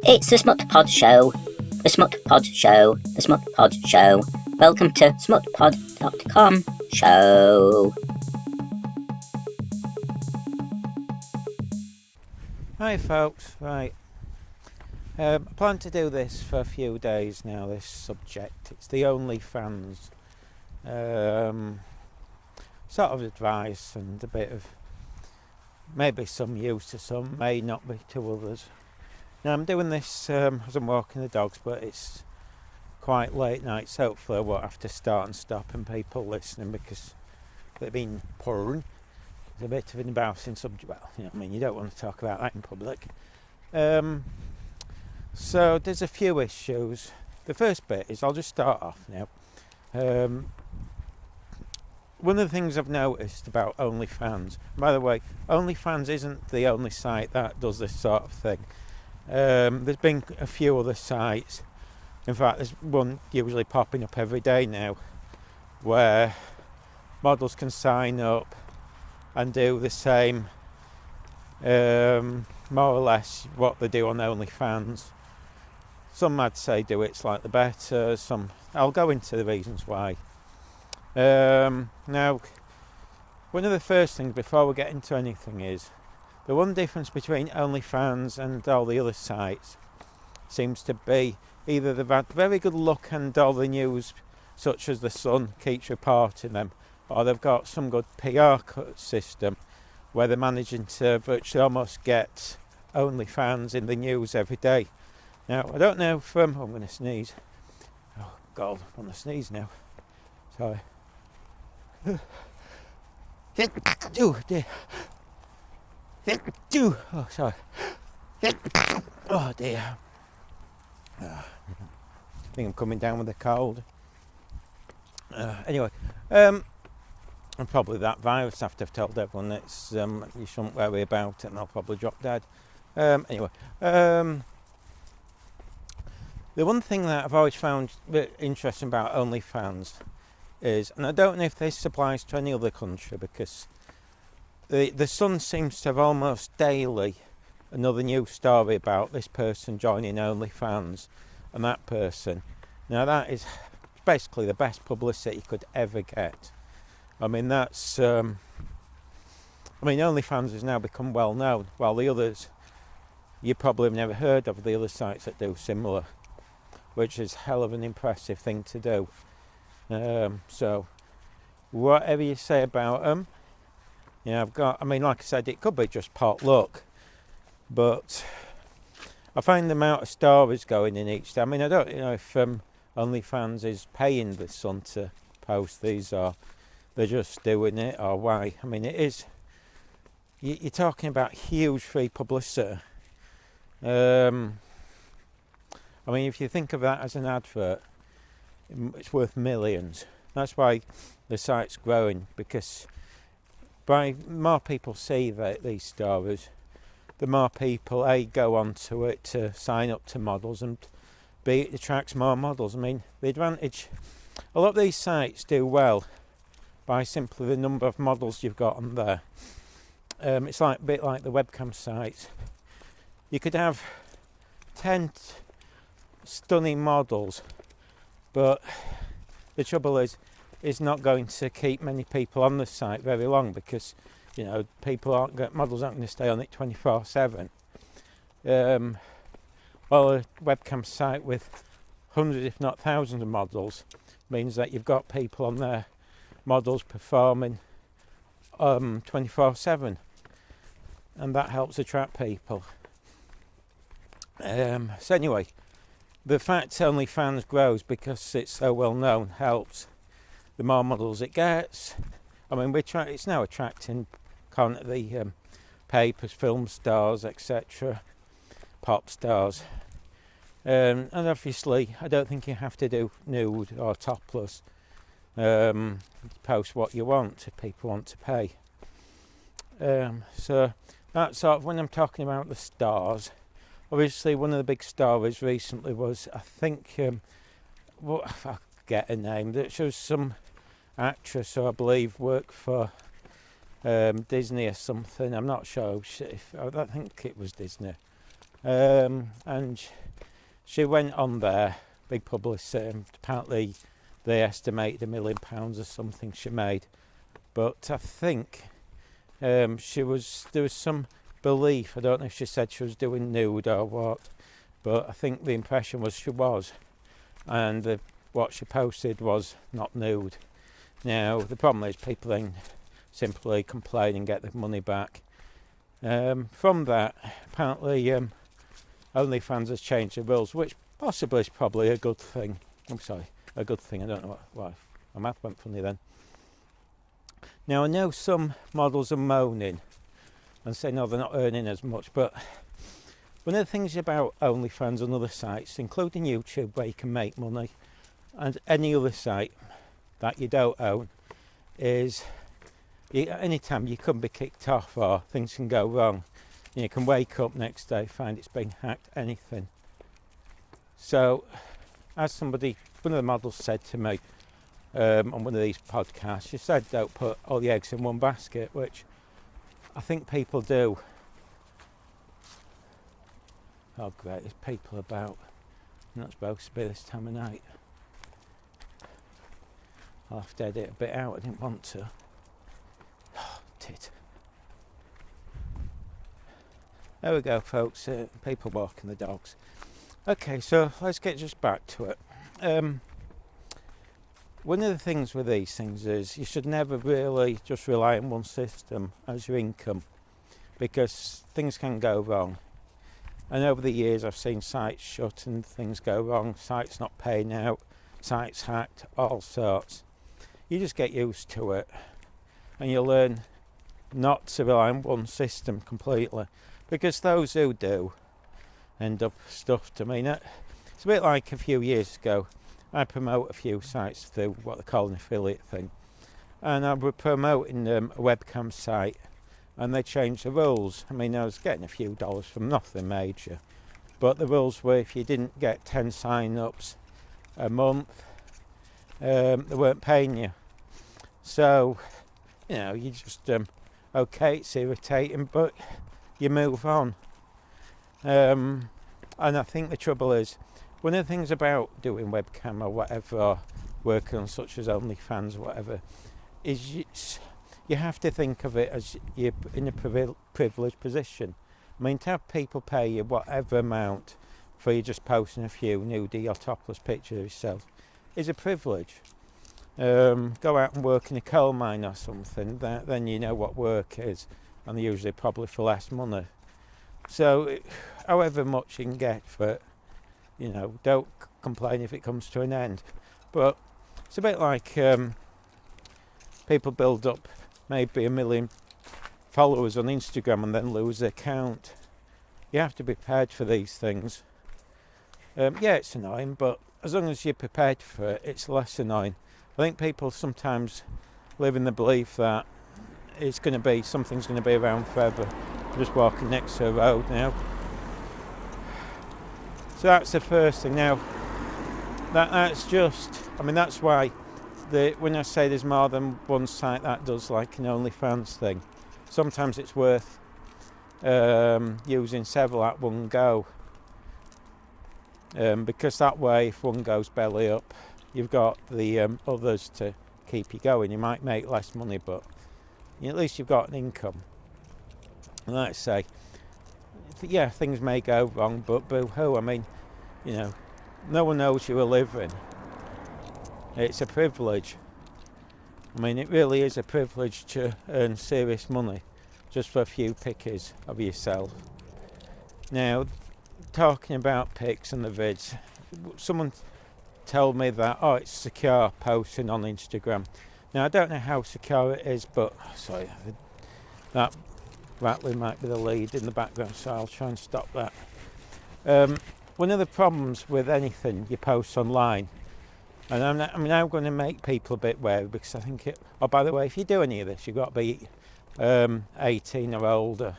It's the Smut Pod Show. The Smut Pod Show. The Smut Pod Show. Welcome to smutpod.com show. Hi folks, right. I plan to do this for a few days now, this subject. It's the OnlyFans. Sort of advice and a bit of maybe some use to some, may not be to others. Now I'm doing this as I'm walking the dogs, but it's quite late night, so hopefully I won't have to start and stop and people listening because they've been purring. It's a bit of an embarrassing subject. Well, you know what I mean, you don't want to talk about that in public. So there's a few issues. The first bit is, I'll just start off now. One of the things I've noticed about OnlyFans, by the way, OnlyFans isn't the only site that does this sort of thing. There's been a few other sites. In fact, there's one usually popping up every day now where models can sign up and do the same, more or less what they do on OnlyFans. Some I'd say do it slightly better, some I'll go into the reasons why. Now, one of the first things before we get into anything is the one difference between OnlyFans and all the other sites seems to be either they've had very good luck and all the news such as the Sun keeps reporting them, or they've got some good PR system where they're managing to virtually almost get OnlyFans in the news every day. Now, I don't know if I'm going to sneeze. Oh God, I'm going to sneeze now. Sorry. Oh dear. Oh, sorry. Oh dear. I think I'm coming down with a cold. Anyway, and probably that virus after I've told everyone it's you shouldn't worry about it and I'll probably drop dead. Anyway, the one thing that I've always found a bit interesting about OnlyFans is, and I don't know if this applies to any other country, because the Sun seems to have almost daily another news story about this person joining OnlyFans and that person. Now that is basically the best publicity you could ever get. I mean, that's OnlyFans has now become well known, while the others you probably have never heard of, the other sites that do similar, which is hell of an impressive thing to do. So whatever you say about them, like I said, it could be just pot luck, but I find the amount of stories going in each day. I mean, I don't know if OnlyFans is paying the Sun to post these, or they're just doing it, or why. I mean, it is, you're talking about huge free publicity. I mean, if you think of that as an advert, it's worth millions. That's why the site's growing, because by more people see these stories, the more people go onto it to sign up to models, and B, it attracts more models. I mean, the advantage, a lot of these sites do well by simply the number of models you've got on there. It's a bit like the webcam sites. You could have 10 stunning models, but the trouble is, it's not going to keep many people on the site very long, because models aren't going to stay on it 24/7. Well, a webcam site with hundreds, if not thousands, of models means that you've got people on there, models performing 24/7, and that helps attract people. So anyway, the fact OnlyFans grows because it's so well known helps. The more models it gets, I mean, it's now attracting the papers, film stars, etc., pop stars, and obviously I don't think you have to do nude or topless. Post what you want if people want to pay. So that's sort of when I'm talking about the stars. Obviously, one of the big stories recently was, I think, I forget her name, that she was some actress who I believe worked for Disney or something. I'm not sure. I don't think it was Disney. and she went on there, big publicity. Apparently they estimated £1 million or something she made. But I think there was some belief, I don't know if she said she was doing nude or what, but I think the impression was she was, and what she posted was not nude. Now the problem is people then simply complain and get the money back. From that, apparently OnlyFans has changed the rules, which possibly is probably a good thing. I'm sorry, a good thing. I don't know why my math went funny then. Now I know some models are moaning and saying no, they're not earning as much, but one of the things about OnlyFans and other sites, including YouTube where you can make money, and any other site that you don't own, is anytime you can be kicked off or things can go wrong. You can wake up next day, find it's been hacked, anything. So, as one of the models said to me on one of these podcasts, she said don't put all the eggs in one basket, which I think people do. Oh great, there's people about. Not supposed to be this time of night. I'll have to edit a bit out, I didn't want to. Oh, tit. There we go, folks. People walking the dogs. Okay, so let's get just back to it. One of the things with these things is you should never really just rely on one system as your income, because things can go wrong. And over the years I've seen sites shut and things go wrong, sites not paying out, sites hacked, all sorts. You just get used to it and you learn not to rely on one system completely, because those who do end up stuffed. I mean, it's a bit like a few years ago I promote a few sites through what they call an affiliate thing, and I was promoting a webcam site and they changed the rules. I mean, I was getting a few dollars from nothing major, but the rules were if you didn't get 10 sign-ups a month, they weren't paying you. So, you just, okay, it's irritating, but you move on. And I think the trouble is, one of the things about doing webcam or whatever, or working on such as OnlyFans or whatever, is you have to think of it as you're in a privileged position. I mean, to have people pay you whatever amount for you just posting a few nudie or topless pictures of yourself is a privilege. Go out and work in a coal mine or something, then you know what work is, and usually probably for less money. So however much you can get for it, don't complain if it comes to an end. But it's a bit like people build up maybe 1 million followers on Instagram and then lose their account. You have to be prepared for these things. Yeah, it's annoying, but as long as you're prepared for it, it's less annoying. I think people sometimes live in the belief that something's going to be around forever. I'm just walking next to a road now. So that's the first thing. Now, that's why when I say there's more than one site that does like an OnlyFans thing, sometimes it's worth using several at one go, because that way if one goes belly up, you've got the others to keep you going. You might make less money, but at least you've got an income. And like I say, yeah, things may go wrong, but boo-hoo. I mean, no one knows you are living. It's a privilege. I mean, it really is a privilege to earn serious money just for a few pictures of yourself. Now, talking about pics and the vids, someone told me that, it's secure posting on Instagram. Now, I don't know how secure it is, but, sorry, that rattling might be the lead in the background, so I'll try and stop that. One of the problems with anything you post online, and I'm now going to make people a bit wary, because I think by the way, if you do any of this, you've got to be 18 or older,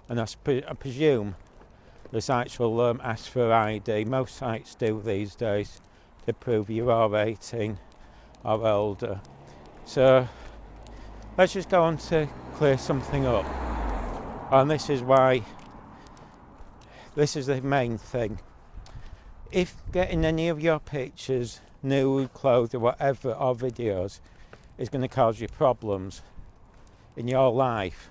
and I presume the sites will ask for ID. Most sites do these days to prove you are 18 or older. So let's just go on to clear something up, and this is why this is the main thing. If getting any of your pictures, nude, clothed or whatever, or videos, is going to cause you problems in your life,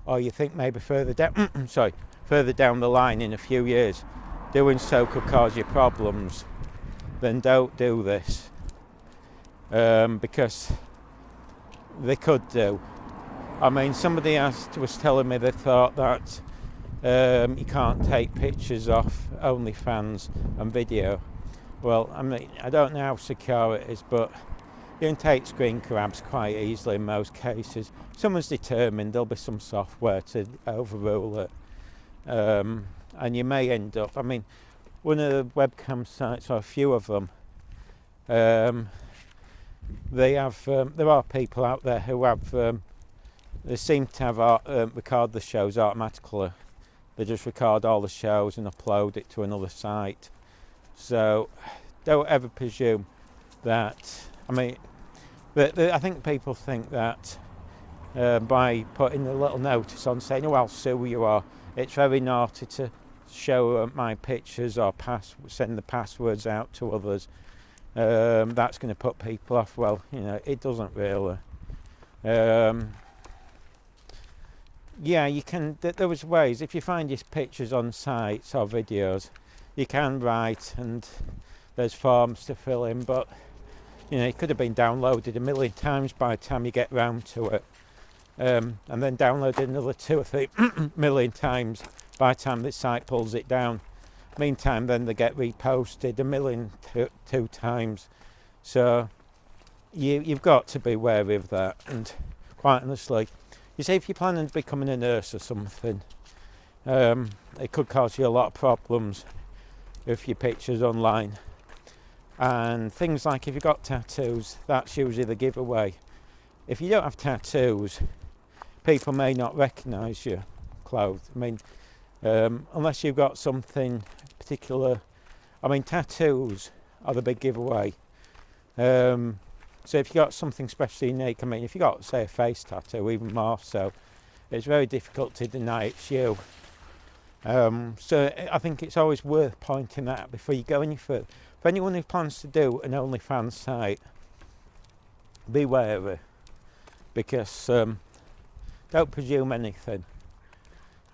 or you think maybe further down the line in a few years doing so could cause you problems, then don't do this, because they could do. I mean, somebody was telling me they thought that you can't take pictures off OnlyFans and video. Well, I mean, I don't know how secure it is, but you can take screen grabs quite easily in most cases. Someone's determined, there'll be some software to overrule it. And you may end up, I mean, one of the webcam sites, or a few of them, they have, there are people out there who have, they seem to have record the shows automatically. They just record all the shows and upload it to another site. So don't ever presume that, I mean, I think people think that by putting a little notice on saying, oh, I'll sue you, or it's very naughty to show my pictures or send the passwords out to others, that's going to put people off. Well, you know, it doesn't really. Yeah, you can, there was ways, if you find your pictures on sites or videos, you can write and there's forms to fill in, but you know, it could have been downloaded a million times by the time you get round to it, and then downloaded another 2 or 3 million times by the time the site pulls it down. Meantime, then they get reposted a million two times. So you've got to be wary of that. And quite honestly, you say if you're planning on becoming a nurse or something, it could cause you a lot of problems if your picture's online. And things like if you've got tattoos, that's usually the giveaway. If you don't have tattoos, people may not recognise your clothes. I mean, unless you've got something particular. I mean, tattoos are the big giveaway. So if you've got something especially unique, I mean, if you've got, say, a face tattoo, even more so, it's very difficult to deny it's you. So I think it's always worth pointing that out before you go any further. For anyone who plans to do an OnlyFans site, be wary, because don't presume anything.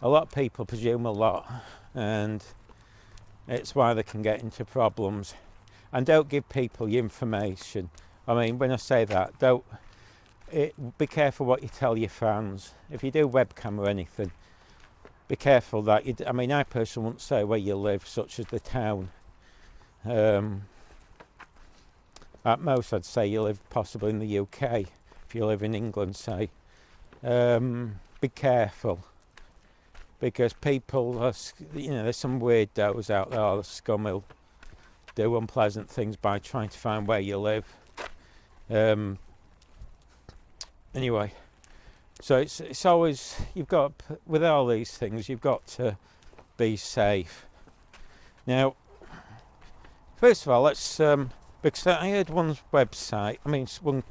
A lot of people presume a lot, and it's why they can get into problems. And don't give people your information. I mean, when I say that, be careful what you tell your fans. If you do webcam or anything, be careful that I mean, I personally wouldn't say where you live, such as the town. At most, I'd say you live possibly in the UK. If you live in England, say, be careful, because people are, you know, there's some weirdos out there, or scum who'll do unpleasant things by trying to find where you live. Anyway, so it's always, you've got, with all these things, you've got to be safe. Now, first of all, let's because I heard one website, I mean, one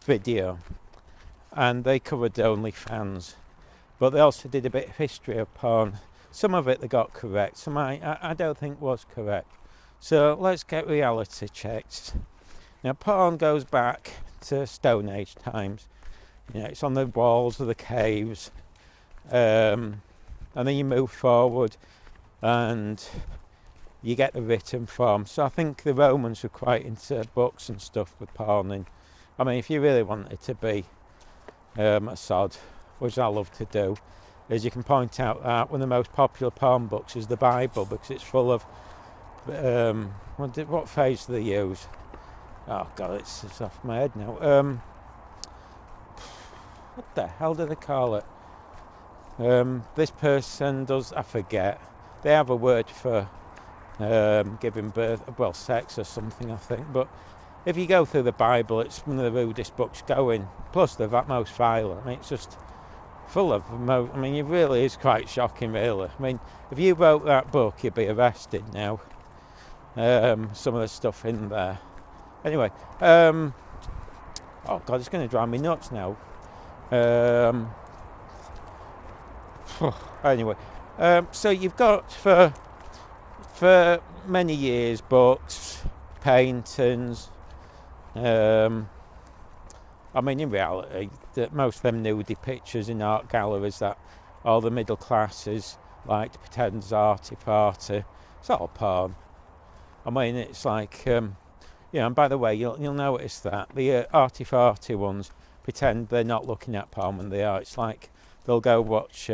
video, and they covered OnlyFans, but they also did a bit of history of porn. Some of it they got correct, some I don't think was correct. So let's get reality checked. Now, porn goes back to Stone Age times. You know, it's on the walls of the caves, and then you move forward, and you get the written form. So I think the Romans were quite into books and stuff with porn. And I mean, if you really want it to be a sod, which I love to do, is you can point out that one of the most popular porn books is the Bible, because it's full of what phrase do they use? Oh God, it's off my head now. What the hell do they call it? This person does, I forget. They have a word for giving birth, well, sex or something, I think. But if you go through the Bible, it's one of the rudest books going. Plus, they're that most violent. I mean, it's just full of. I mean, it really is quite shocking, really. I mean, if you wrote that book, you'd be arrested now. Some of the stuff in there. Anyway, oh God, it's going to drive me nuts now. Anyway, So you've got for many years books, paintings. In reality, most of them nudie pictures in art galleries that all the middle classes like to pretend is arty-farty. It's all porn. It's like, and by the way, you'll notice that the arty-farty ones pretend they're not looking at porn when they are. It's like they'll go watch,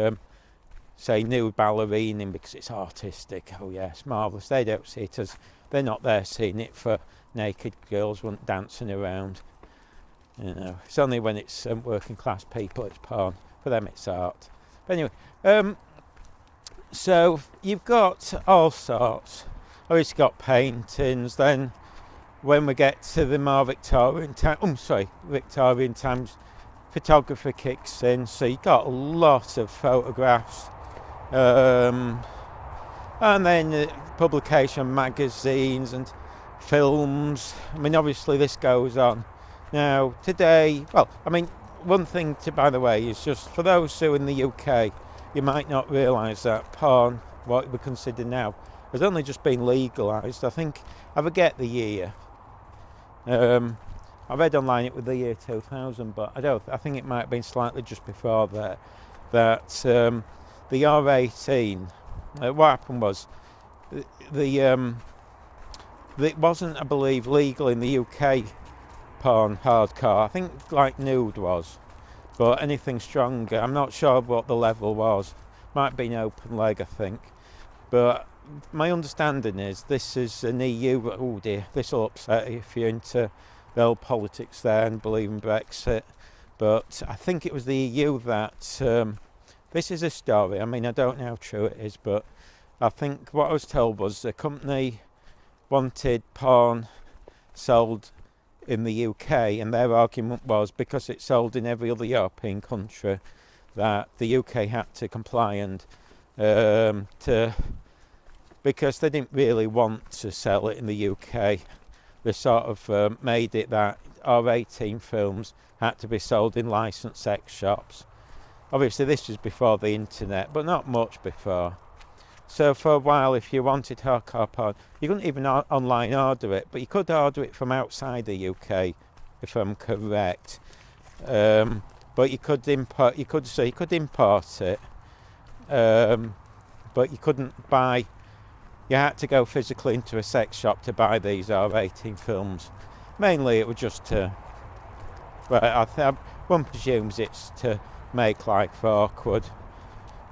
say, nude ballerining because it's artistic. Oh yes, marvellous. They don't see it as, they're not there seeing it for naked girls dancing around. It's only when it's working class people it's porn. For them it's art. But anyway, so you've got all sorts. You've got paintings. Then when we get to the more Victorian times, photography kicks in. So you've got a lot of photographs. And then publication of magazines and films. Obviously this goes on. Now, today, one thing by the way, is just for those who in the UK, you might not realise that porn, what we consider now, has only just been legalised. I forget the year. I read online it was the year 2000, but I think it might have been slightly just before that the R18, what happened was, it wasn't, I believe, legal in the UK, porn, hardcore. I think like nude was, but anything stronger, I'm not sure what the level was. Might have been open leg, I think. But my understanding is this is an EU, oh dear, this will upset you if you're into the old politics there and believe in Brexit. But I think it was the EU that, this is a story, I don't know how true it is, but I think what I was told was the company wanted porn sold in the UK, and their argument was because it's sold in every other European country that the UK had to comply and because they didn't really want to sell it in the UK. They sort of made it that R18 films had to be sold in licensed sex shops. Obviously this was before the internet, but not much before. So for a while, if you wanted hardcore porn, you couldn't even online order it, but you could order it from outside the UK, if I'm correct. But you could import it, but you couldn't buy. You had to go physically into a sex shop to buy these R18 films. Mainly, it was just to. One presumes it's to make life awkward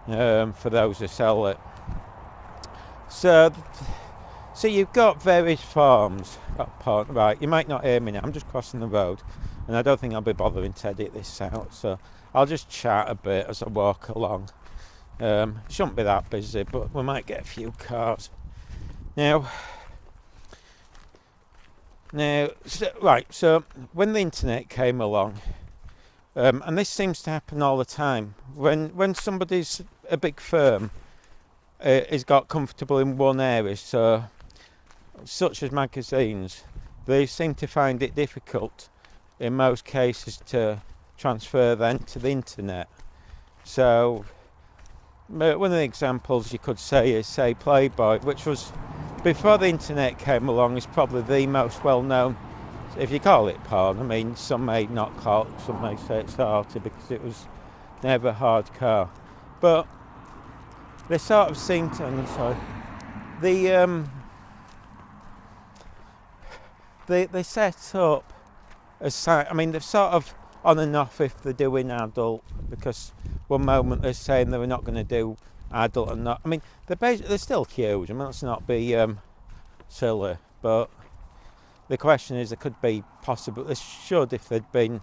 for those who sell it. So you've got various forms of porn. Right, you might not hear me now. I'm just crossing the road, and I don't think I'll be bothering to edit this out. So I'll just chat a bit as I walk along. It shouldn't be that busy, but we might get a few cars. Now, so when the internet came along, and this seems to happen all the time, when somebody's a big firm, has got comfortable in one area, so such as magazines, they seem to find it difficult in most cases to transfer then to the internet. So one of the examples you could say is, say, Playboy, which was, before the internet came along, is probably the most well-known, if you call it porn. Some may not call it, some may say it's arty because it was never hardcore. But they sort of seem to, they set up a site. They're sort of on and off if they're doing adult, because one moment they're saying they're not going to do adult and not. They're still huge. Let's not be silly, but the question is, there could be possible. They should, if they'd been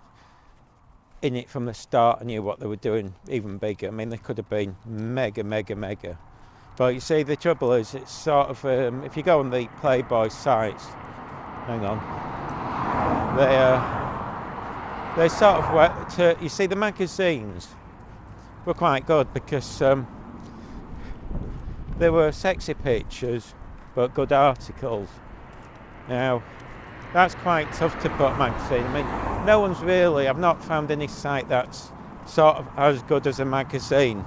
in it from the start and knew what they were doing, even bigger. They could have been mega. But you see, the trouble is, it's sort of if you go on the Playboy sites, hang on, they sort of you see, the magazines were quite good because there were sexy pictures but good articles. Now that's quite tough to put magazine. No one's really, I've not found any site that's sort of as good as a magazine.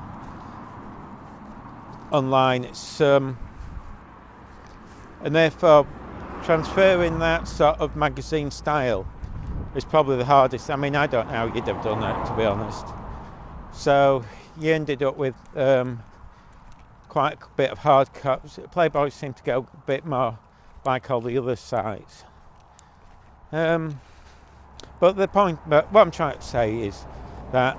online. It's and therefore transferring that sort of magazine style is probably the hardest. I mean, I don't know how you'd have done that, to be honest. So you ended up with quite a bit of hard cuts. Playboy seemed to go a bit more like all the other sites. But what I'm trying to say is that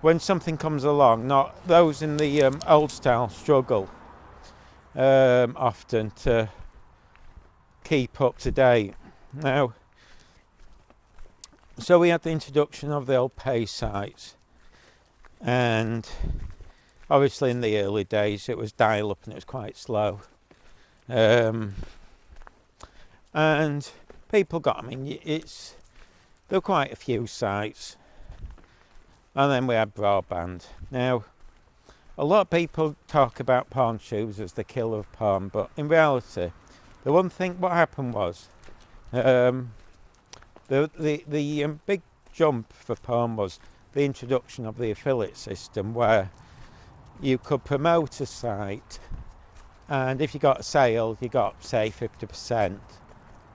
when something comes along, not those in the old style struggle often to keep up to date. Now, so we had the introduction of the old pay sites, and obviously in the early days it was dial up and it was quite slow, and people got, I mean, there were quite a few sites, and then we had broadband. Now, a lot of people talk about porn tubes as the killer of porn, but in reality, the one thing what happened was the big jump for porn was the introduction of the affiliate system, where you could promote a site, and if you got a sale, you got, say, 50%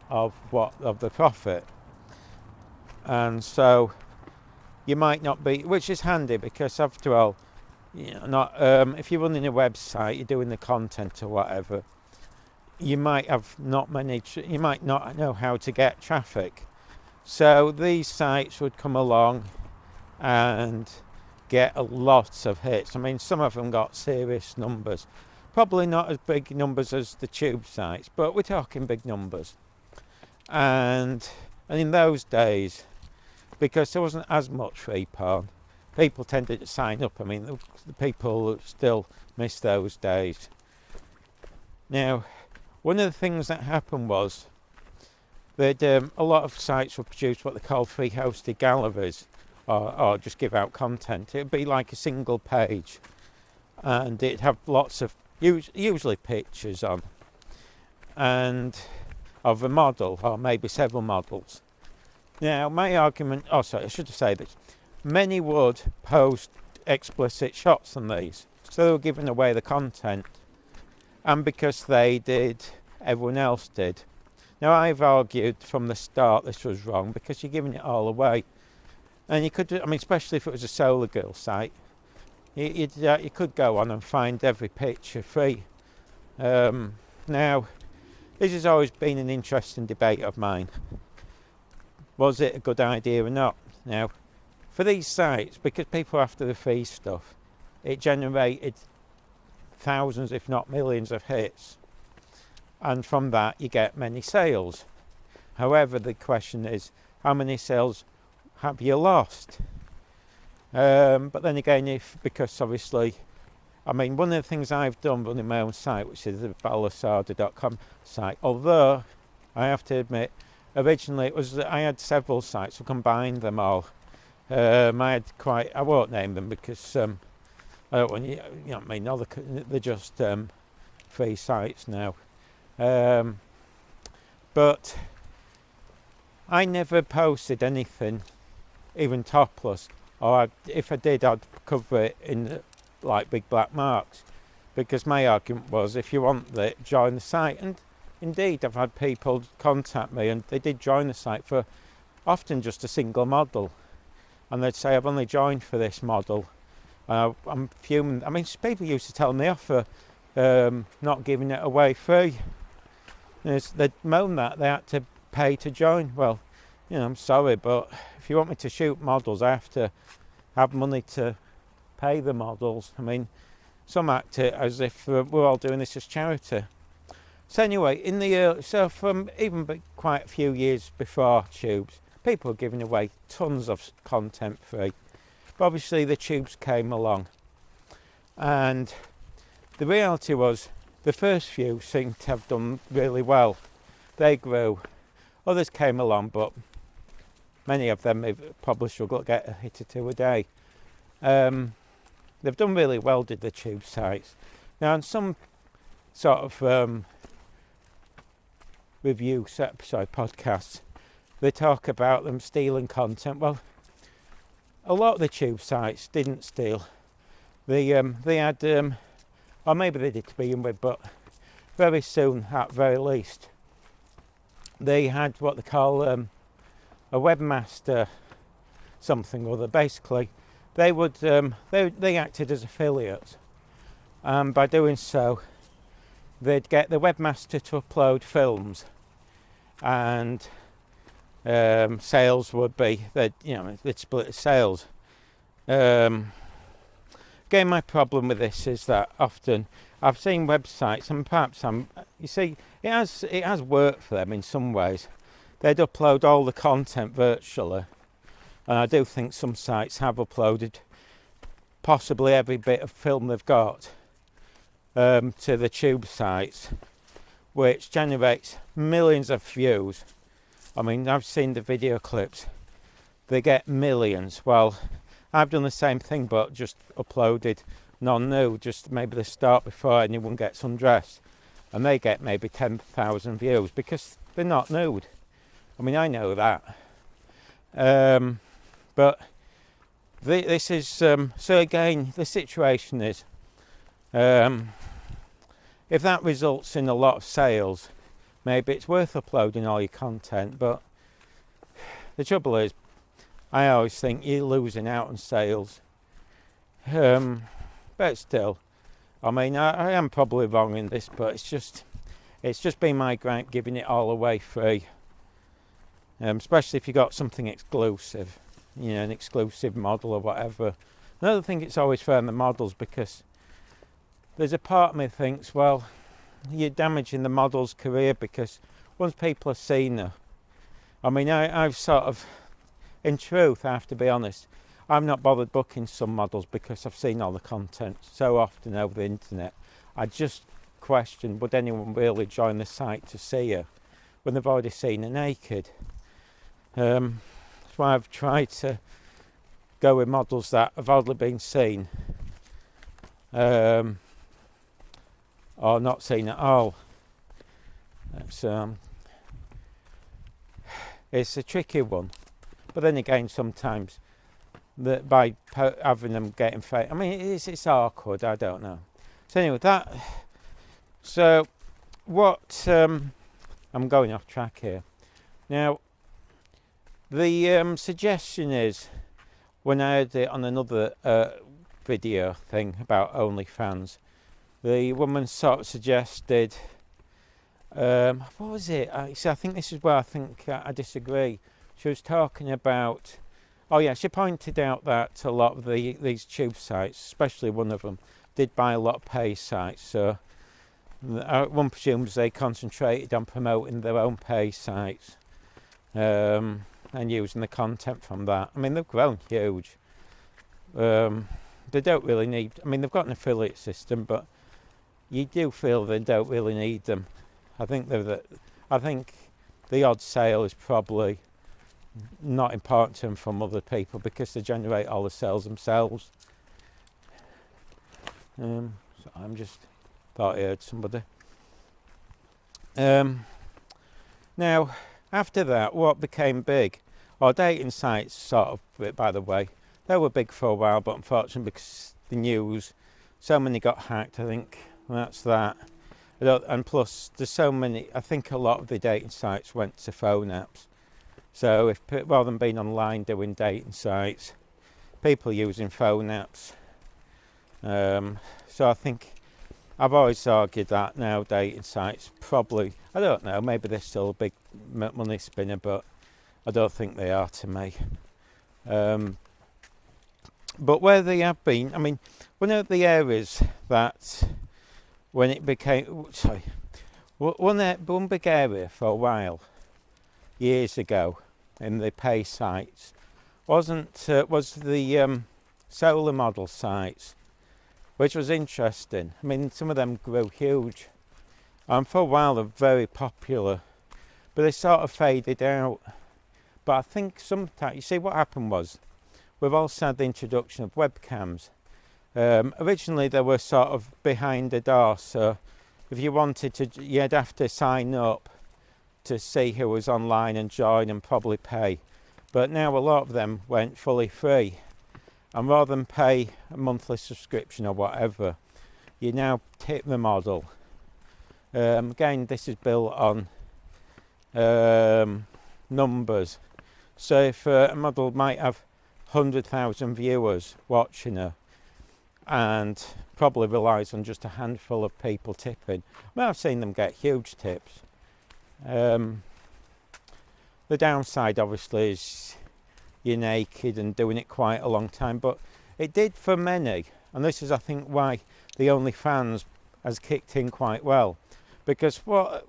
of the profit. And so you might not be, which is handy, because after all, you know, not if you're running a website, you're doing the content or whatever, you might not know how to get traffic. So these sites would come along and get a lot of hits. I mean, some of them got serious numbers. Probably not as big numbers as the tube sites, but we're talking big numbers. And in those days, because there wasn't as much free porn, people tended to sign up. I mean, the people still miss those days. Now, one of the things that happened was that a lot of sites would produce what they call free hosted galleries, or just give out content. It would be like a single page, and it'd have lots of usually pictures on, and of a model or maybe several models. Now, my argument, I should say this, many would post explicit shots on these, so they were giving away the content, and because they did, everyone else did. Now, I've argued from the start this was wrong, because you're giving it all away. And you could, I mean, especially if it was a solar girl site, you could go on and find every picture free. Now, this has always been an interesting debate of mine. Was it a good idea or not? Now, for these sites, because people are after the free stuff, it generated thousands, if not millions, of hits. And from that, you get many sales. However, the question is, how many sales have you lost? But then again, because obviously, I mean, one of the things I've done running my own site, which is the balasada.com site, although I have to admit, originally I had several sites, so combined them all. I won't name them because I don't want you know what I mean, they're just free sites now. But I never posted anything, even topless, or if I did, I'd cover it in like big black marks, because my argument was, if you want it, join the site. And indeed, I've had people contact me, and they did join the site for often just a single model, and they'd say, I've only joined for this model. I'm fuming. I mean, people used to tell me off for not giving it away free. They'd moan that they had to pay to join. Well, you know, I'm sorry, but if you want me to shoot models, I have to have money to pay the models. I mean, some act it as if we're all doing this as charity. So anyway, from even quite a few years before tubes, people were giving away tons of content free. But obviously the tubes came along, and the reality was, the first few seemed to have done really well. They grew. Others came along, but many of them probably struggle to get a hit or two a day. They've done really well, did the tube sites. Now, in some sort of podcasts, they talk about them stealing content. Well, a lot of the tube sites didn't steal. They had or maybe they did to begin with, but very soon, at very least, they had what they call a webmaster something or other. Basically, they would they acted as affiliates, and by doing so, they'd get the webmaster to upload films, and sales would be they'd split the sales. Again, my problem with this is that often I've seen websites, and perhaps you see, it has worked for them in some ways. They'd upload all the content virtually, and I do think some sites have uploaded possibly every bit of film they've got to the tube sites, which generates millions of views. I mean, I've seen the video clips, they get millions. Well, I've done the same thing, but just uploaded non-nude, just maybe the start before anyone gets undressed, and they get maybe 10,000 views because they're not nude. I mean, I know that. But this is so again, the situation is, if that results in a lot of sales, maybe it's worth uploading all your content. But the trouble is, I always think you're losing out on sales. But still, I mean, I am probably wrong in this, but it's just been my gripe giving it all away free. Especially if you got something exclusive, an exclusive model or whatever. Another thing, it's always fair on the models, because there's a part of me thinks, well, you're damaging the model's career, because once people have seen her, I mean, I've sort of, in truth, I have to be honest, I'm not bothered booking some models because I've seen all the content so often over the internet. I just question, would anyone really join the site to see her when they've already seen her naked? That's why I've tried to go with models that have already been seen, or not seen at all. It's a tricky one, but then again, sometimes that by having them getting fake, I mean, it's awkward. I don't know. So anyway, what I'm going off track here now. The suggestion is, when I heard it on another video thing about OnlyFans, the woman sort of suggested, what was it? I think this is where I disagree. She was talking about, she pointed out that a lot of these tube sites, especially one of them, did buy a lot of pay sites. So one presumes they concentrated on promoting their own pay sites. And using the content from that. I mean, they've grown huge. They don't really need, I mean, they've got an affiliate system, but you do feel they don't really need them. I think the odd sale is probably not important to them from other people, because they generate all the sales themselves. So I'm just thought I heard somebody. Now, after that, what became big, dating sites, sort of, by the way, they were big for a while, but unfortunately, because the news, so many got hacked, I think that's that. And plus, there's so many, I think a lot of the dating sites went to phone apps. So if rather than being online doing dating sites, people using phone apps. So I think, I've always argued that now dating sites probably, I don't know, maybe they're still a big money spinner, but I don't think they are to me. But where they have been, I mean, one of the areas that when it became, one big area for a while, years ago, in the pay sites, was the solar model sites, which was interesting. I mean, some of them grew huge, and for a while they're very popular, but they sort of faded out. But I think sometimes, you see, what happened was, we've also had the introduction of webcams. Originally they were sort of behind the door, so if you wanted to, you'd have to sign up to see who was online and join and probably pay. But now a lot of them went fully free, and rather than pay a monthly subscription or whatever, you now tip the model. Again, this is built on numbers. So if a model might have 100,000 viewers watching her and probably relies on just a handful of people tipping, I've seen them get huge tips. The downside obviously is you're naked and doing it quite a long time, but it did for many, and this is I think why the OnlyFans has kicked in quite well, because what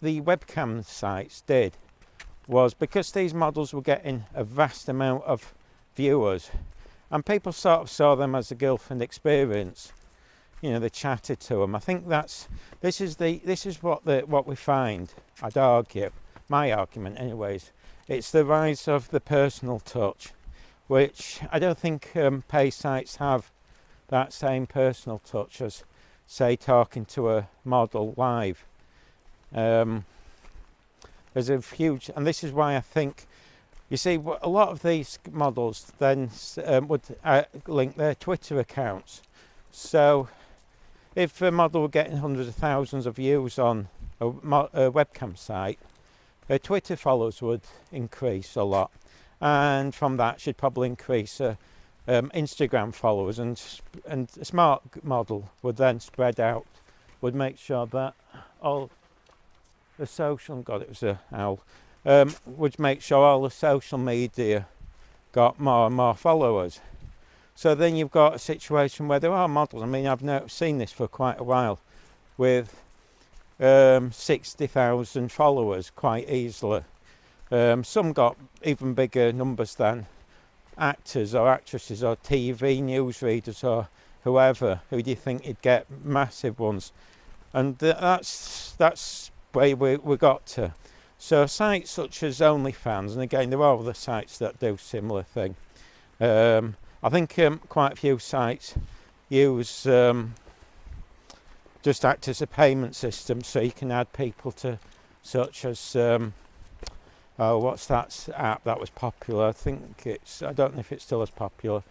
the webcam sites did was, because these models were getting a vast amount of viewers and people sort of saw them as a girlfriend experience, they chatted to them. I think this is what we find, I'd argue, my argument anyways, it's the rise of the personal touch, which I don't think pay sites have that same personal touch as, say, talking to a model live. There's a huge, and this is why I think, you see, a lot of these models then would link their Twitter accounts. So if a model were getting hundreds of thousands of views on a webcam site, her Twitter followers would increase a lot, and from that she'd probably increase Instagram followers, and a smart model would then spread out, would make sure that all the social, God, it was a owl, would make sure all the social media got more and more followers. So then you've got a situation where there are models, I've seen this for quite a while, with 60,000 followers quite easily. Some got even bigger numbers than actors or actresses or TV newsreaders or whoever. Who do you think you'd get massive ones? And that's where we got to. So sites such as OnlyFans, and again there are other sites that do similar thing. I think quite a few sites use just act as a payment system, so you can add people to, such as what's that app that was popular? I don't know if it's still as popular.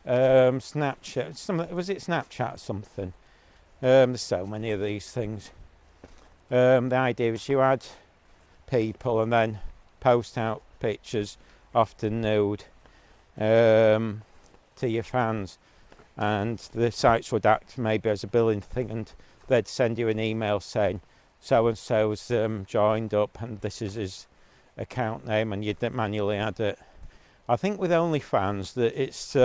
Snapchat. Was it Snapchat or something? There's so many of these things. The idea is you add people and then post out pictures, often nude, to your fans, and the sites would act maybe as a billing thing, and they'd send you an email saying so and so's joined up and this is his account name, and you'd manually add it. I think with OnlyFans that it's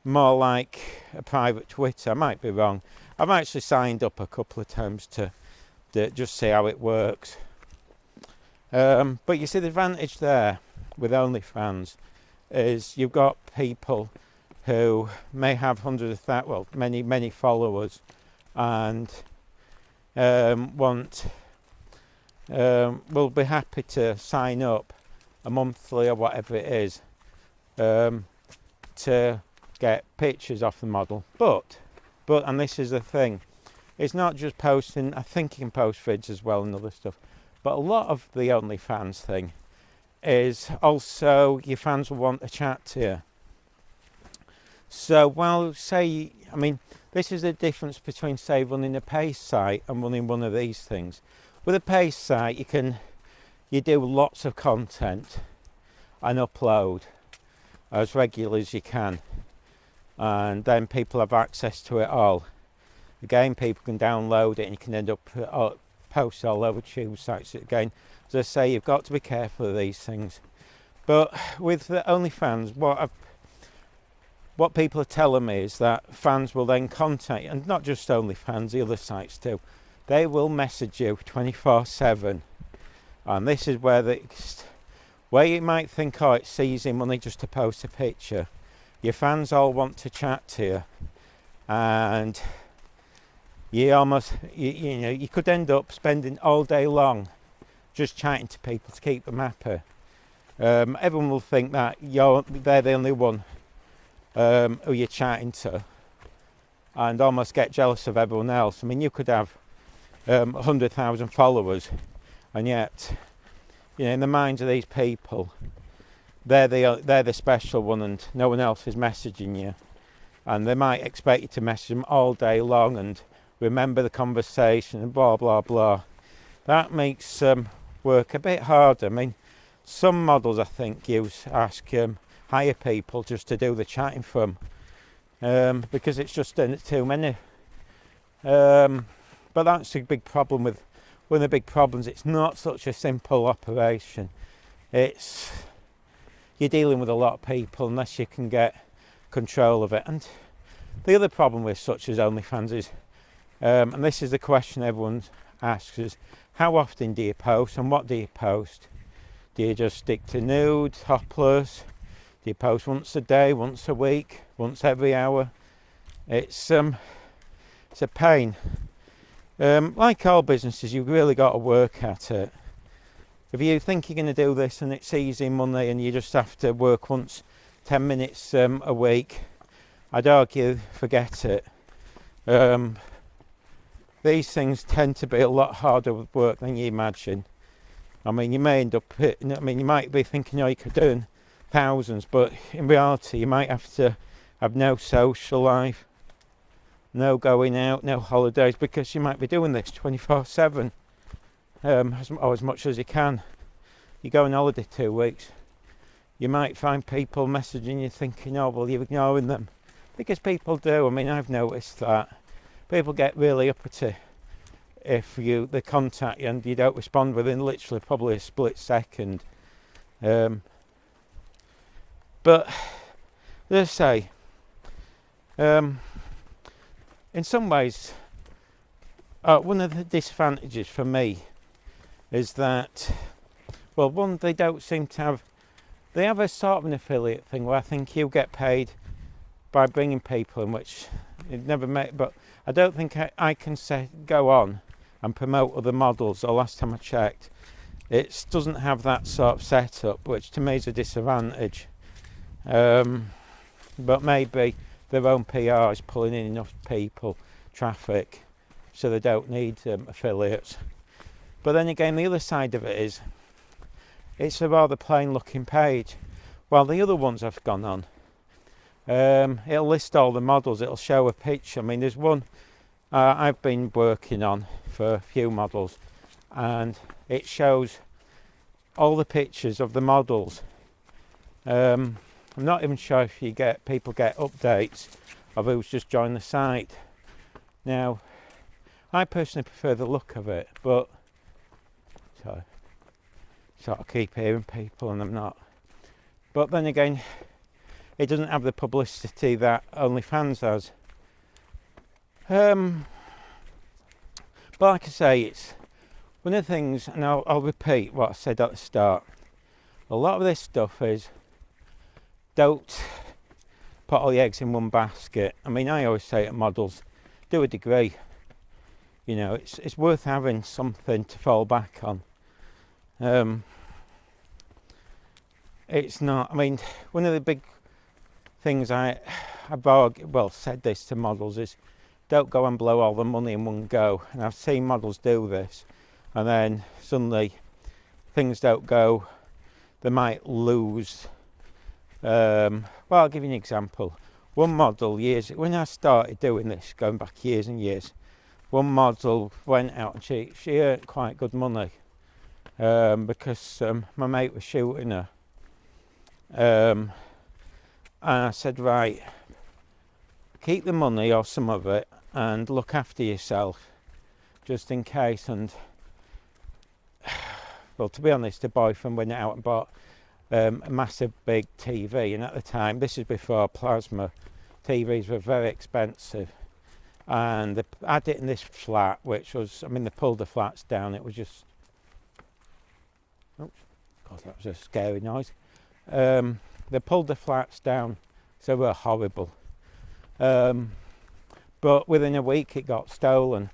more like a private Twitter. I might be wrong. I've actually signed up a couple of times to just see how it works. But you see, the advantage there with OnlyFans is you've got people who may have hundreds of thousands, well, many followers, and will be happy to sign up a monthly or whatever it is to get pictures off the model. But and this is the thing, it's not just posting. I think you can post vids as well and other stuff, but a lot of the OnlyFans thing is also your fans will want to chat to you. So this is the difference between, say, running a pay site and running one of these things. With a pay site, you do lots of content and upload as regularly as you can, and then people have access to it all. Again, people can download it and you can end up post all over tube sites. Again, as I say, you've got to be careful of these things. But with the OnlyFans, what people are telling me is that fans will then contact you, and not just OnlyFans, the other sites too. They will message you 24/7, and this is where you might think, oh, it's easy money just to post a picture. Your fans all want to chat to you, and you could end up spending all day long just chatting to people to keep them happy. Everyone will think that they're the only one who you're chatting to, and almost get jealous of everyone else. You could have 100,000 followers, and yet, in the minds of these people, they're the special one, and no one else is messaging you. and they might expect you to message them all day long and remember the conversation and blah blah blah. That makes work a bit harder. I mean, some models I think hire people just to do the chatting for them, because it's just too many. But that's a big problem with one of the big problems. It's not such a simple operation. You're dealing with a lot of people unless you can get control of it. And the other problem with such as OnlyFans is, and this is the question everyone asks, is how often do you post and what do you post? Do you just stick to nude, topless? Do you post once a day, once a week, once every hour? It's a pain. Like all businesses, you've really got to work at it. If you think you're going to do this and it's easy money and you just have to work once 10 minutes a week, I'd argue forget it. These things tend to be a lot harder work than you imagine. I mean, you may end up, you might be thinking, you could earn thousands, but in reality, you might have to have no social life, no going out, no holidays, because you might be doing this 24/7, as much as you can. You go on holiday 2 weeks, you might find people messaging you thinking, oh, well, you're ignoring them. Because people do. I mean, I've noticed that. People get really uppity if they contact you and you don't respond within literally probably a split second. But as I say, in some ways, one of the disadvantages for me is that, well, one, they don't seem to have, they have a sort of an affiliate thing where I think you get paid by bringing people in, which it never met, but I don't think I can go on and promote other models. The last time I checked, it doesn't have that sort of setup, which to me is a disadvantage. But maybe their own PR is pulling in enough people, traffic, so they don't need affiliates. But then again, the other side of it is, it's a rather plain looking page. While the other ones I've gone on, it'll list all the models, it'll show a picture. I mean, there's one I've been working on for a few models, and it shows all the pictures of the models. I'm not even sure if people get updates of who's just joined the site. Now, I personally prefer the look of it, but so sort of keep hearing people and I'm not. But then again, it doesn't have the publicity that OnlyFans has. But like I say, it's one of the things, and I'll repeat what I said at the start. A lot of this stuff is, don't put all your eggs in one basket. I mean, I always say to models, do a degree. You know, it's worth having something to fall back on. It's not, I mean, one of the big things I've said this to models is, don't go and blow all the money in one go. And I've seen models do this, and then suddenly things don't go. They might lose. Well, I'll give you an example. One model when I started doing this, going back years and years, one model went out and she earned quite good money because my mate was shooting her. And I said, right, keep the money or some of it and look after yourself just in case. And well, to be honest, the boyfriend went out and bought a massive big TV, and at the time, this is before plasma, TVs were very expensive, and they had it in this flat, which was, I mean, they pulled the flats down, it was just, oh god, that was a scary noise. They pulled the flats down, so they were horrible. But within a week it got stolen,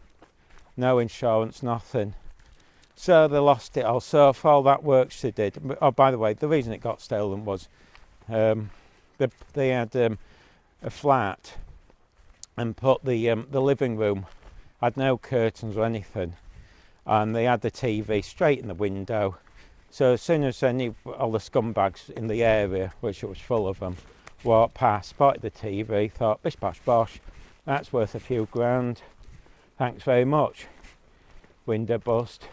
no insurance, nothing. So they lost it all. So for all that work she did, oh, by the way, the reason it got stolen was they had a flat and put the living room, had no curtains or anything, and they had the TV straight in the window. So as soon as all the scumbags in the area, which it was full of them, walked past, spotted the TV, thought, bish bosh bosh, that's worth a few grand, thanks very much. Window bust,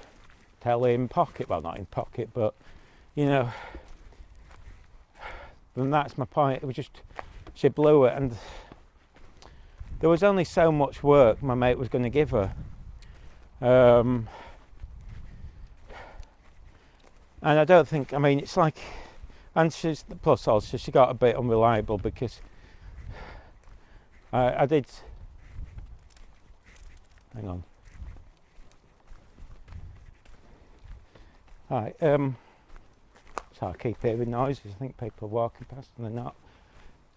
telly in pocket, well not in pocket, but you know, and that's my point. It was just, she blew it, and there was only so much work my mate was going to give her. And I don't think, I mean, it's like, and she's, plus also she got a bit unreliable because I did, hang on. Right, so I keep hearing noises, I think people are walking past and they're not.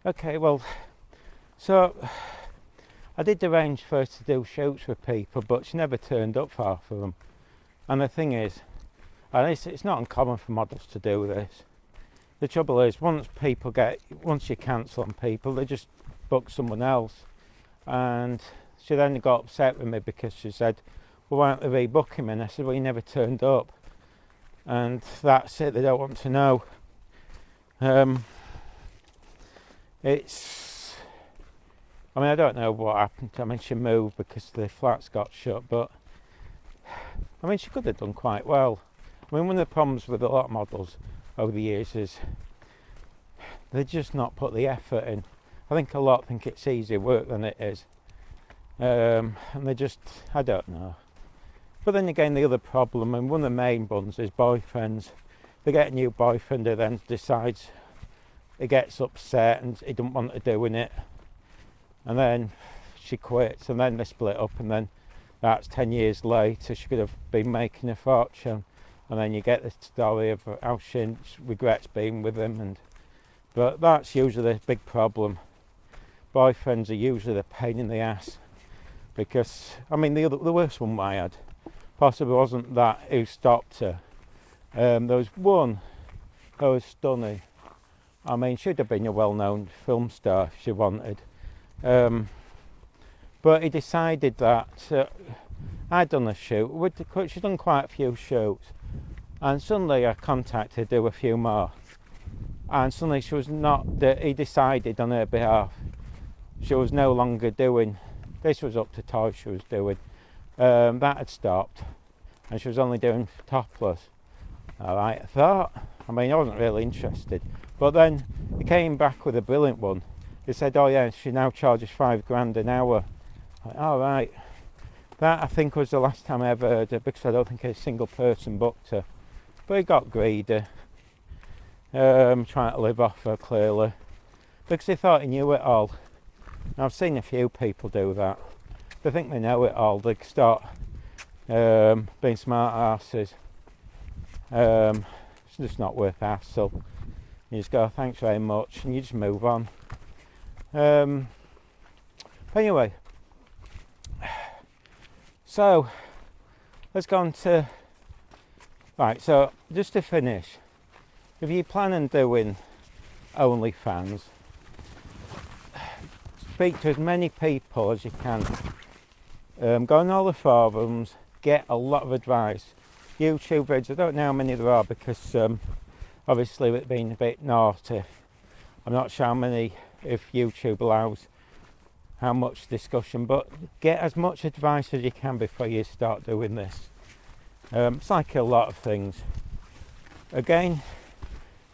Okay, well, so I did arrange for her to do shoots with people, but she never turned up for half of them. And the thing is, and it's not uncommon for models to do this. The trouble is, once you cancel on people, they just book someone else. And she then got upset with me because she said, well, why don't they rebook him? And I said, well, he never turned up. And that's it, they don't want to know. I mean, I don't know what happened. I mean, she moved because the flats got shut, but I mean, she could have done quite well. I mean, one of the problems with a lot of models over the years is they just not put the effort in. I think a lot think it's easier work than it is. And they just, I don't know. But then again, the other problem, and one of the main ones, is boyfriends. They get a new boyfriend who then decides, he gets upset and he doesn't want to doing it. And then she quits, and then they split up, and then that's 10 years later, she could have been making a fortune. And then you get the story of how she regrets being with him. But that's usually the big problem. Boyfriends are usually the pain in the ass. Because, I mean, the worst one I had possibly wasn't that who stopped her. There was one who was stunning. I mean, she'd have been a well-known film star if she wanted. But he decided that I'd done a shoot. She'd done quite a few shoots. And suddenly I contacted her to do a few more. And suddenly he decided on her behalf she was no longer doing, this was up to toys she was doing. That had stopped. And she was only doing topless. Alright, I thought, I mean, I wasn't really interested. But then he came back with a brilliant one. He said, oh yeah, she now charges £5,000 an hour. Alright. That I think was the last time I ever heard her, because I don't think a single person booked her. But he got greedy, trying to live off her clearly, because he thought he knew it all. And I've seen a few people do that. They think they know it all. They start being smart asses. It's just not worth hassle. You just go, thanks very much, and you just move on. Anyway, so let's go on to, right, so just to finish, if you plan on doing OnlyFans, speak to as many people as you can. Go on all the forums, get a lot of advice. YouTube vids, I don't know how many there are because obviously with it being a bit naughty, I'm not sure how many, if YouTube allows how much discussion, but get as much advice as you can before you start doing this. It's like a lot of things. Again,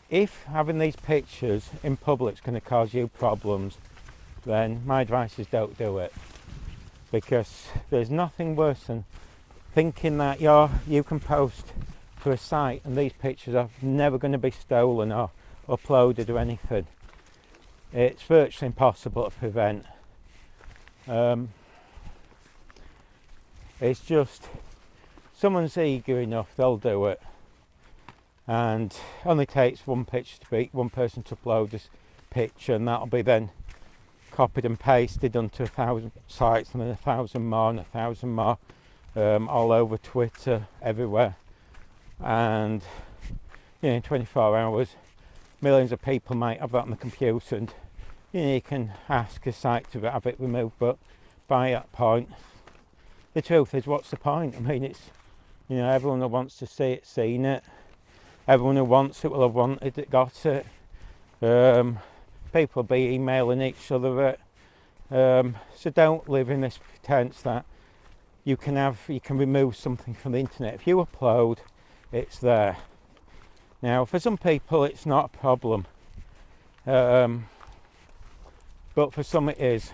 if having these pictures in public is going to cause you problems, then my advice is don't do it, because there's nothing worse than thinking that you can post to a site and these pictures are never going to be stolen or uploaded or anything. It's virtually impossible to prevent. It's just, someone's eager enough, they'll do it. And only takes one person to upload this picture, and that'll be then copied and pasted onto 1,000 sites, and then 1,000 more and 1,000 more, all over Twitter, everywhere. And in 24 hours, millions of people might have that on the computer, and you can ask a site to have it removed, but by that point, the truth is, what's the point? I mean, it's, everyone who wants to see it, seen it. Everyone who wants it will have wanted it, got it. people will be emailing each other. So don't live in this pretense that you can remove something from the internet. If you upload, it's there. Now, for some people, it's not a problem, but for some it is.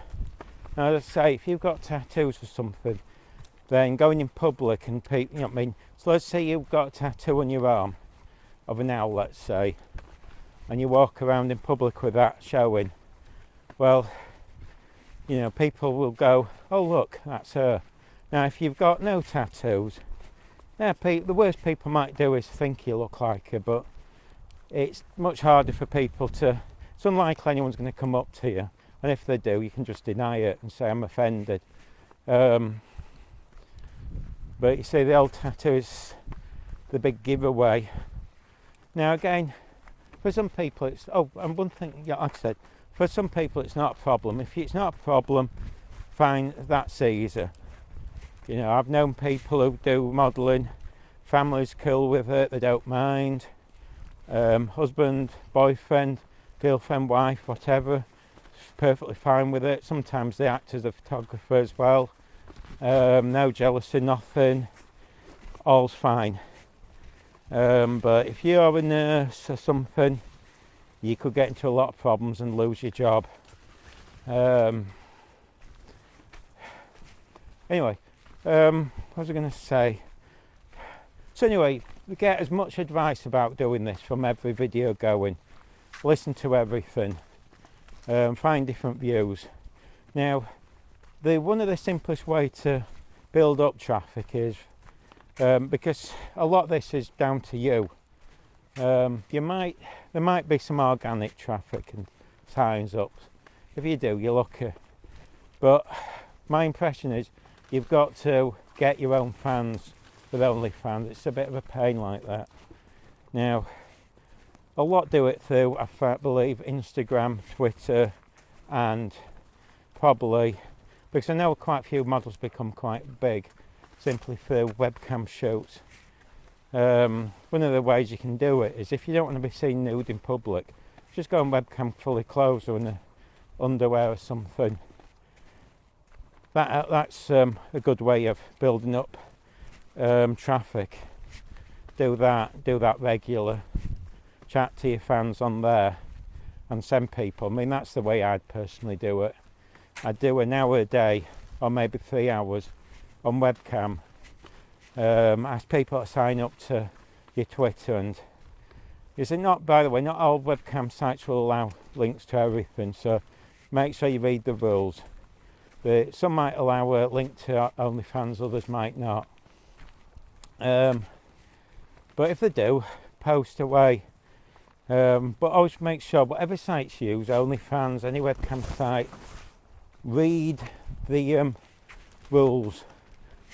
Now, as I say, if you've got tattoos or something, then going in public and people, you know what I mean. So let's say you've got a tattoo on your arm of an owl, let's say, and you walk around in public with that showing. Well, you know, people will go, "Oh, look, that's her." Now, if you've got no tattoos, the worst people might do is think you look like her, but it's much harder for people to. It's unlikely anyone's going to come up to you, and if they do, you can just deny it and say, "I'm offended." But you see, the old tattoo is the big giveaway. Now, again, for some people, it's and one thing, yeah, like I said, for some people, it's not a problem. If it's not a problem, fine, that's easy. You know, I've known people who do modelling, families cool with it, they don't mind. Husband, boyfriend, girlfriend, wife, whatever, perfectly fine with it. Sometimes they act as a photographer as well. No jealousy, nothing, all's fine. But if you're a nurse or something, you could get into a lot of problems and lose your job. Anyway, what was I going to say? So anyway, we get as much advice about doing this from every video going. Listen to everything. Find different views. Now, one of the simplest way to build up traffic is because a lot of this is down to you. There might be some organic traffic and signs up. If you do, you're lucky. But my impression is you've got to get your own fans with OnlyFans. It's a bit of a pain like that. Now, a lot do it through, I believe, Instagram, Twitter, and probably, because I know quite a few models become quite big simply through webcam shoots. One of the ways you can do it is if you don't want to be seen nude in public, just go on webcam fully clothed or in the underwear or something. That's a good way of building up traffic. Do that regular. Chat to your fans on there and send people. I mean, that's the way I'd personally do it. I'd do an hour a day or maybe 3 hours on webcam. Ask people to sign up to your Twitter, and by the way, not all webcam sites will allow links to everything, so make sure you read the rules. Some might allow a link to OnlyFans, others might not. But if they do, post away. But always make sure, whatever sites you use, OnlyFans, any webcam site, read the rules.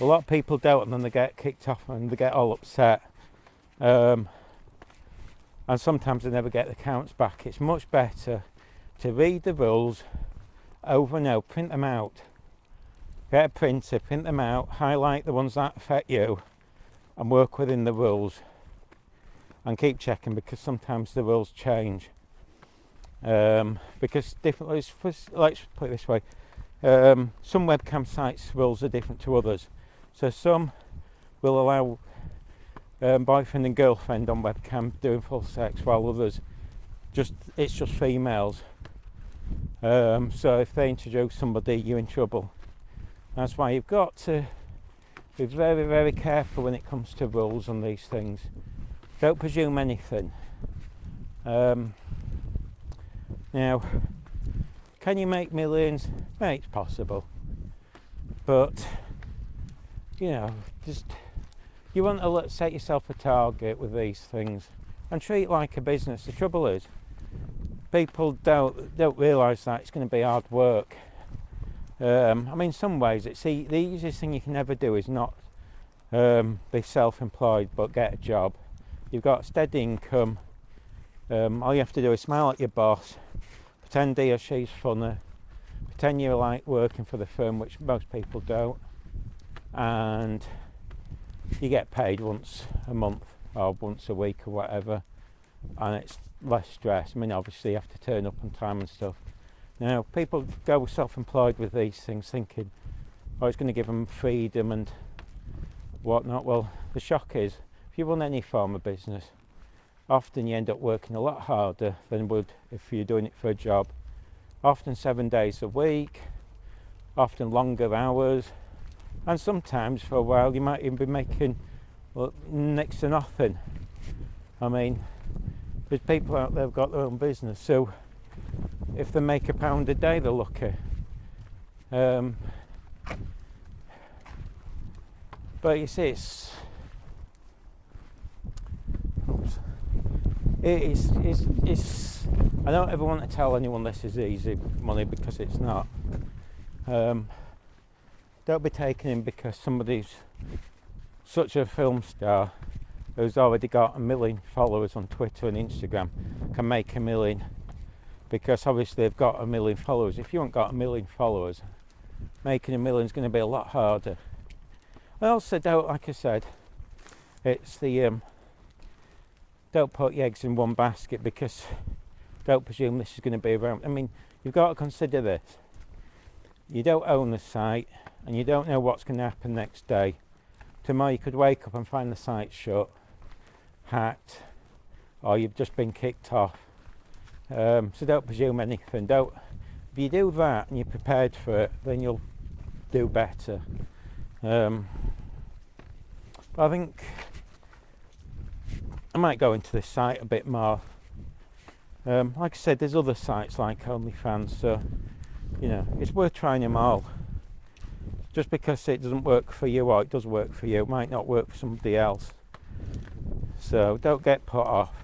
A lot of people don't, and then they get kicked off and they get all upset. And sometimes they never get the accounts back. It's much better to read the rules over and over, print them out. Get a printer, print them out, highlight the ones that affect you, and work within the rules. And keep checking, because sometimes the rules change. Because differently, let's put it this way, some webcam sites rules are different to others. So some will allow boyfriend and girlfriend on webcam doing full sex, while others it's just females. So if they introduce somebody, you're in trouble. That's why you've got to be very, very careful when it comes to rules on these things. Don't presume anything. Now, can you make millions? Well, it's possible. But, you know, you want to set yourself a target with these things and treat it like a business. The trouble is, people don't realise that it's going to be hard work. I mean, in some ways, the easiest thing you can ever do is not be self-employed, but get a job. You've got steady income. All you have to do is smile at your boss, pretend he or she's funny, pretend you're like working for the firm, which most people don't, and you get paid once a month or once a week or whatever, and less stress. I mean, obviously you have to turn up on time and stuff. Now, people go self-employed with these things thinking, oh, it's going to give them freedom and whatnot. Well, the shock is, if you run any form of business, often you end up working a lot harder than would if you're doing it for a job. Often 7 days a week, often longer hours, and sometimes for a while you might even be making next to nothing. I mean, there's people out there who've got their own business, so if they make £1 a day, they're lucky. But you see, it's I don't ever want to tell anyone this is easy money, because it's not. Don't be taken in because somebody's such a film star who's already got 1 million followers on Twitter and Instagram can make £1 million, because obviously they've got 1 million followers. If you haven't got 1 million followers, making £1 million is going to be a lot harder. I also don't, like I said, it's the don't put your eggs in one basket, because don't presume this is going to be around. I mean, you've got to consider this. You don't own the site, and you don't know what's going to happen next day. Tomorrow you could wake up and find the site shut, hacked, or you've just been kicked off. So don't presume anything. If you do that and you're prepared for it, then you'll do better. But I think I might go into this site a bit more. Like I said, there's other sites like OnlyFans, so you know, it's worth trying them all. Just because it doesn't work for you, or it does work for you, it might not work for somebody else. So don't get put off.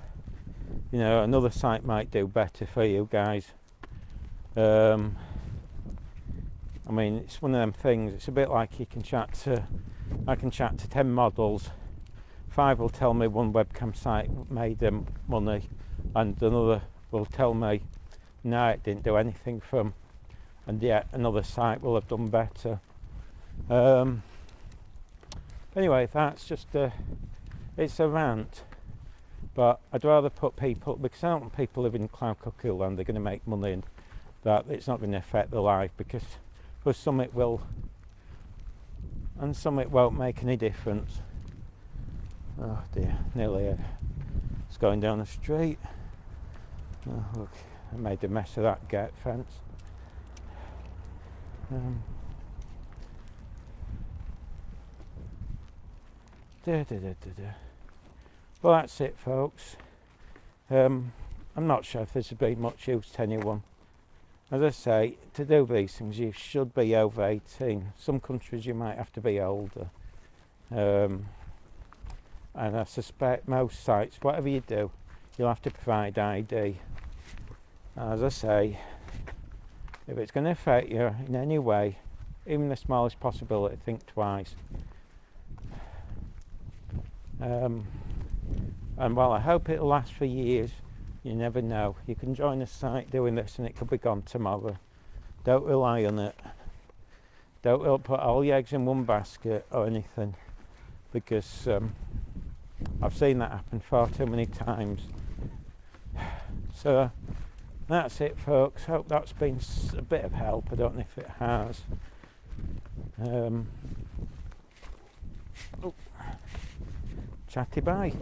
You know, another site might do better for you guys. I mean, it's one of them things. It's a bit like I can chat to 10 models. 5 will tell me one webcam site made them money, and another will tell me no, it didn't do anything for them, and yet another site will have done better. Anyway, that's just it's a rant, but I'd rather put people, because I don't want people living in cloud cuckoo land, they're going to make money and that it's not going to affect their life, because for some it will and some it won't make any difference. Oh dear, nearly it's going down the street. Oh, look, I made a mess of that gate fence. Well, that's it, folks. I'm not sure if this has been much use to anyone. As I say, to do these things you should be over 18. Some countries you might have to be older. And I suspect most sites, whatever you do, you'll have to provide ID. As I say, if it's going to affect you in any way, even the smallest possibility, think twice. And while I hope it'll last for years, you never know. You can join a site doing this and it could be gone tomorrow. Don't rely on it. Don't put all your eggs in one basket or anything, because I've seen that happen far too many times. So that's it, folks. Hope that's been a bit of help. I don't know if it has. Chatty bye.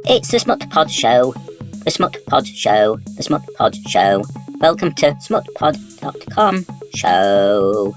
It's the Smut Pod Show. The Smut Pod Show. The Smut Pod Show. Welcome to smutpod.com show.